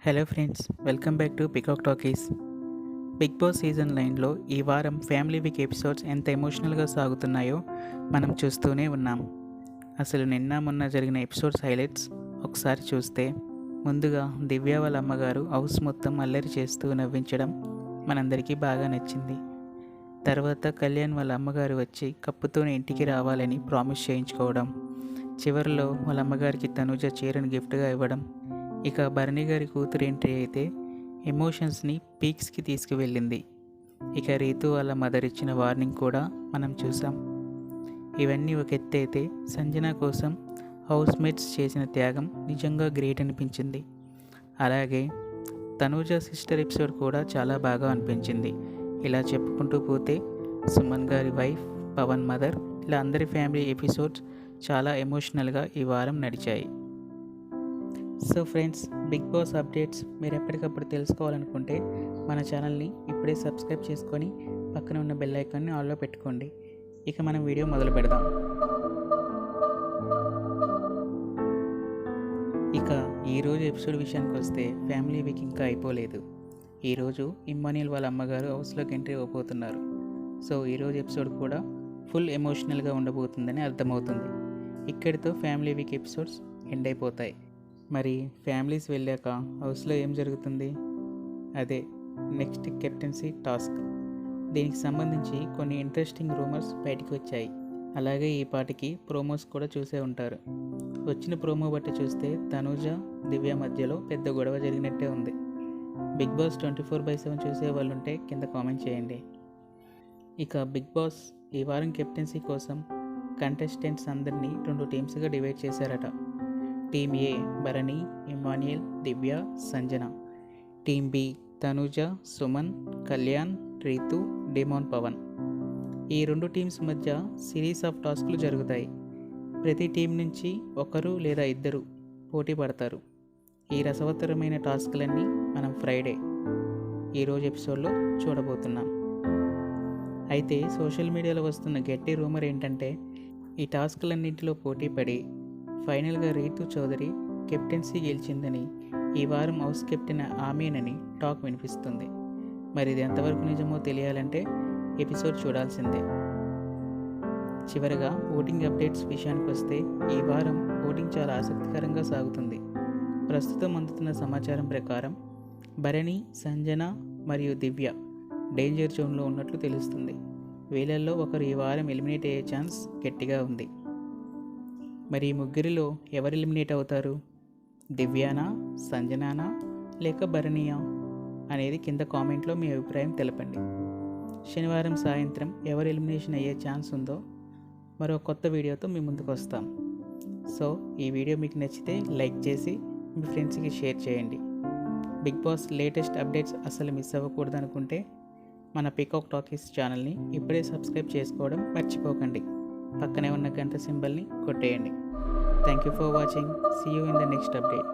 Hello friends, welcome back to Peacock Talkies. Bigg Boss season 9లో ఈ వారం ఫ్యామిలీ వీక్ ఎపిసోడ్స్ ఎంత ఎమోషనల్గా సాగుతున్నాయో మనం చూస్తూనే ఉన్నాం. అసలు నిన్న మొన్న జరిగిన ఎపిసోడ్స్ హైలైట్స్ ఒకసారి చూస్తే, ముందుగా దివ్య వాళ్ళ అమ్మగారు హౌస్ మొత్తం అల్లరి చేస్తూ నవ్వించడం మనందరికీ బాగా నచ్చింది. తర్వాత కళ్యాణ్ వాళ్ళ అమ్మగారు వచ్చి కప్పుతోనే ఇంటికి రావాలని ప్రామిస్ చేయించుకోవడం, చివరిలో వాళ్ళ అమ్మగారికి తనుజ చీరను గిఫ్ట్గా ఇవ్వడం, ఇక భరణి గారి కూతురు ఎంట్రీ అయితే ఎమోషన్స్ని పీక్స్కి తీసుకువెళ్ళింది. ఇక రీతు వాళ్ళ మదర్ ఇచ్చిన వార్నింగ్ కూడా మనం చూసాం. ఇవన్నీ ఒక ఎత్తు అయితే, సంజన కోసం హౌస్ మేట్స్ చేసిన త్యాగం నిజంగా గ్రేట్ అనిపించింది. అలాగే తనూజ సిస్టర్ ఎపిసోడ్ కూడా చాలా బాగా అనిపించింది. ఇలా చెప్పుకుంటూ పోతే సుమన్ గారి వైఫ్, పవన్ మదర్, ఇలా అందరి ఫ్యామిలీ ఎపిసోడ్స్ చాలా ఎమోషనల్గా ఈ వారం నడిచాయి. So friends, Bigg Boss updates మీరు ఎప్పటికప్పుడు తెలుసుకోవాలనుకుంటే మన ఛానల్ని ఇప్పుడే సబ్స్క్రైబ్ చేసుకొని పక్కన ఉన్న బెల్ ఐకాన్ని ఆన్లో పెట్టుకోండి. ఇక మనం వీడియో మొదలు పెడదాం. ఇక ఈరోజు ఎపిసోడ్ విషయానికి వస్తే, ఫ్యామిలీ వీక్ ఇంకా అయిపోలేదు. ఈరోజు ఇమ్మాన్యుయల్ వాళ్ళ అమ్మగారు హౌస్లోకి ఎంట్రీ అవ్వబోతున్నారు. సో ఈరోజు ఎపిసోడ్ కూడా ఫుల్ ఎమోషనల్గా ఉండబోతుందని అర్థమవుతుంది. ఇక్కడితో ఫ్యామిలీ వీక్ ఎపిసోడ్స్ ఎండ్ అయిపోతాయి. మరి ఫ్యామిలీస్ వెళ్ళాక హౌస్లో ఏం జరుగుతుంది? అదే నెక్స్ట్ కెప్టెన్సీ టాస్క్. దీనికి సంబంధించి కొన్ని ఇంట్రెస్టింగ్ రూమర్స్ బయటికి వచ్చాయి. అలాగే ఈ పాటికి ప్రోమోస్ కూడా చూసే ఉంటారు. వచ్చిన ప్రోమో బట్టి చూస్తే తనూజ, దివ్య మధ్యలో పెద్ద గొడవ జరిగినట్టే ఉంది. బిగ్ బాస్ 24/7 చూసే వాళ్ళు ఉంటే కింద కామెంట్ చేయండి. ఇక బిగ్ బాస్ ఈ వారం కెప్టెన్సీ కోసం కంటెస్టెంట్స్ అందరినీ 2 టీమ్స్గా డివైడ్ చేశారట. Team A Bharani, Emmanuel, Divya, Sanjana. Team B Thanuja, Suman, Kalyan, Ritu, Demon, Pavan. ఈ 2 టీమ్స్ మధ్య సిరీస్ ఆఫ్ టాస్క్లు జరుగుతాయి. ప్రతి టీం నుంచి ఒకరు లేదా ఇద్దరు పోటీ పడతారు. ఈ రసవత్తరమైన టాస్క్లన్నీ మనం ఫ్రైడే ఈరోజు ఎపిసోడ్లో చూడబోతున్నాం. అయితే సోషల్ మీడియాలో వస్తున్న గట్టి రూమర్ ఏంటంటే, ఈ టాస్క్లన్నింటిలో పోటీ పడి ఫైనల్గా రీతు చౌదరి కెప్టెన్సీ గెలిచిందని, ఈ వారం హౌస్ కెప్టెన్ ఆమెనని టాక్ వినిపిస్తుంది. మరి ఇది ఎంతవరకు నిజమో తెలియాలంటే ఎపిసోడ్ చూడాల్సిందే. చివరగా ఓటింగ్ అప్డేట్స్ విషయానికి వస్తే, ఈ వారం ఓటింగ్ చాలా ఆసక్తికరంగా సాగుతుంది. ప్రస్తుతం అందుతున్న సమాచారం ప్రకారం భరణి, సంజన మరియు దివ్య డేంజర్ జోన్లో ఉన్నట్లు తెలుస్తుంది. వీళ్ళల్లో ఒకరు ఈ వారం ఎలిమినేట్ అయ్యే ఛాన్స్ గట్టిగా ఉంది. మరి ఈ ముగ్గురిలో ఎవరు ఎలిమినేట్ అవుతారు? దివ్యానా, సంజనానా, లేక భరణియా అనేది కింద కామెంట్లో మీ అభిప్రాయం తెలపండి. శనివారం సాయంత్రం ఎవరు ఎలిమినేషన్ అయ్యే ఛాన్స్ ఉందో మరో కొత్త వీడియోతో మీ ముందుకు వస్తాం. సో ఈ వీడియో మీకు నచ్చితే లైక్ చేసి మీ ఫ్రెండ్స్కి షేర్ చేయండి. బిగ్ బాస్ లేటెస్ట్ అప్డేట్స్ అసలు మిస్ అవ్వకూడదు అనుకుంటే మన పికాక్ టాకీస్ ఛానల్ని ఇప్పుడే సబ్స్క్రైబ్ చేసుకోవడం మర్చిపోకండి. పక్కనే ఉన్న గంట సింబల్ని కొట్టేయండి. Thank you for watching. See you in the next update.